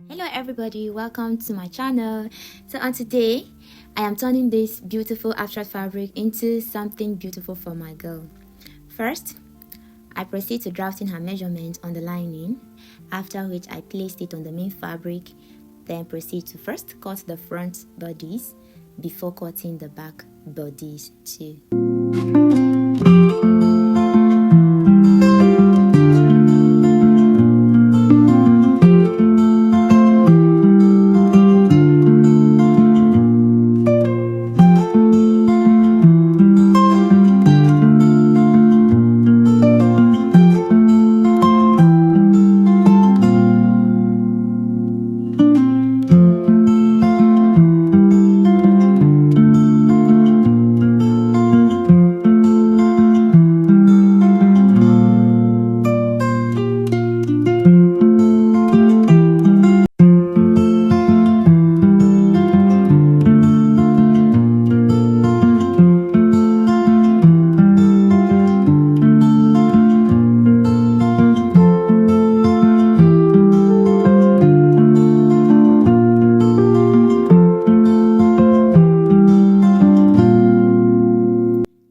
Hello everybody, welcome to my channel. So on today I am turning this beautiful abstract fabric into something beautiful for my girl. First, I proceed to drafting her measurement on the lining, after which I placed it on the main fabric, then proceed to first cut the front bodice before cutting the back bodice too.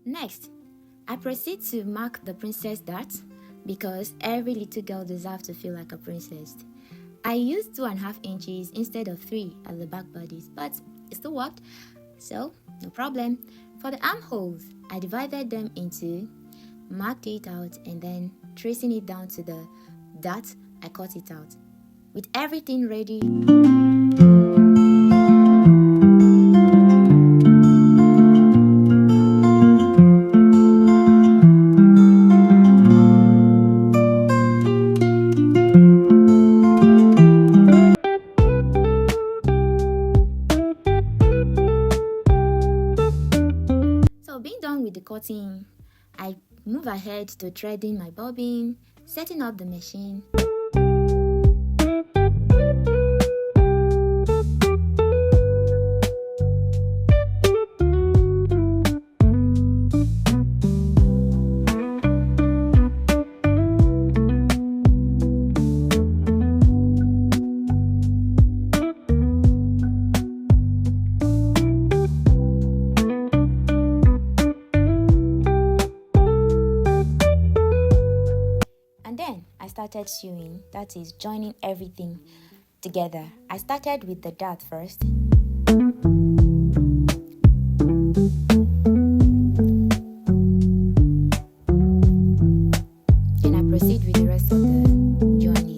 Next, I proceed to mark the princess dart because every little girl deserves to feel like a princess. I used 2.5 inches instead of 3 at the back bodies, but it still worked, so no problem. For the armholes, I divided them into, marked it out, and then tracing it down to the dart, I cut it out. With everything ready, being done with the cutting, I move ahead to threading my bobbin, setting up the machine. I started sewing, that is joining everything together. I started with the dart first. And I proceed with the rest of the joining.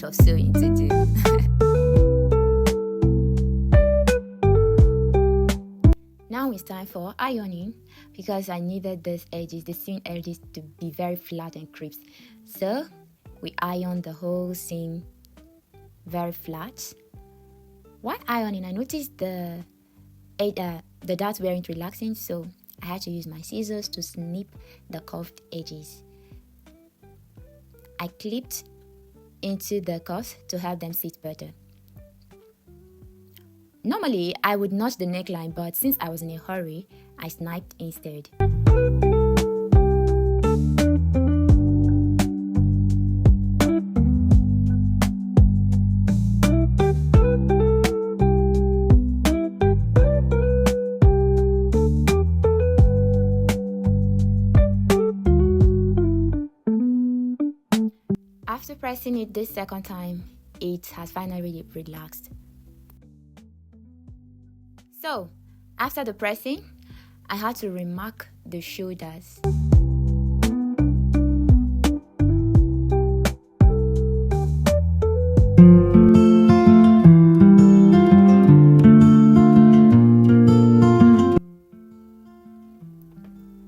Of sewing to do. Now it's time for ironing because I needed these edges, the seam edges, to be very flat and crisp. So we iron the whole seam very flat. While ironing, I noticed the darts weren't relaxing, so I had to use my scissors to snip the curved edges. I clipped into the cuffs to help them sit better. Normally, I would notch the neckline, but since I was in a hurry, I sniped instead. After pressing it this second time, it has finally relaxed. So, after the pressing, I had to remark the shoulders.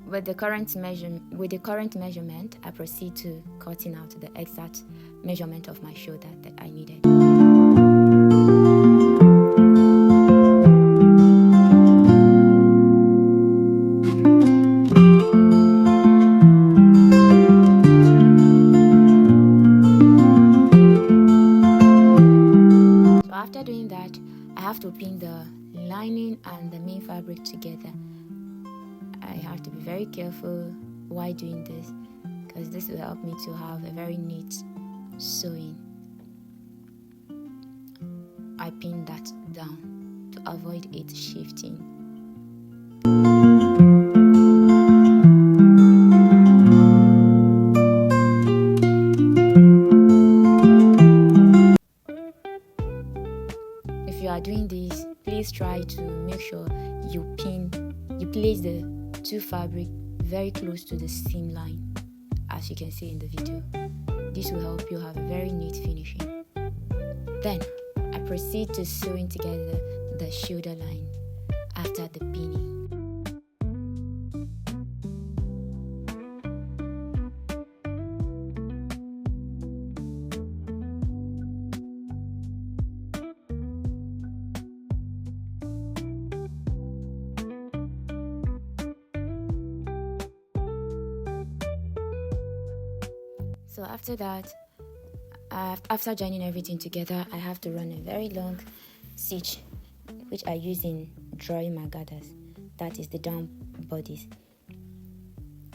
With the current measurement, I proceed to cutting out the exact measurement of my shoulder that I needed. sewing and the main fabric together. I have to be very careful while doing this, because this will help me to have a very neat sewing. I pin that down to avoid it shifting. If you are doing this, please try to make sure you place the two fabric very close to the seam line, as you can see in the video. This will help you have a very neat finishing. Then I proceed to sewing together the shoulder line after the pinning. So after that, after joining everything together, I have to run a very long stitch, which I use in drawing my gathers. That is the down bodice.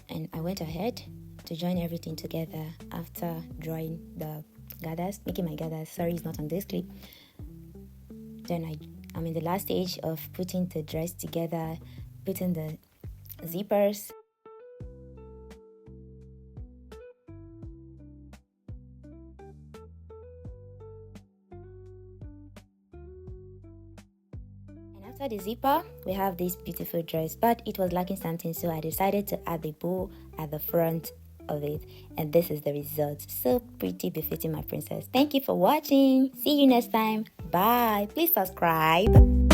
And I went ahead to join everything together after drawing the gathers, making my gathers. Sorry, it's not on this clip. Then I'm in the last stage of putting the dress together, putting the zippers. After the zipper, we have this beautiful dress, but it was lacking something, so I decided to add the bow at the front of it, and this is the result. So pretty, befitting my princess. Thank you for watching. See you next time. Bye. Please subscribe.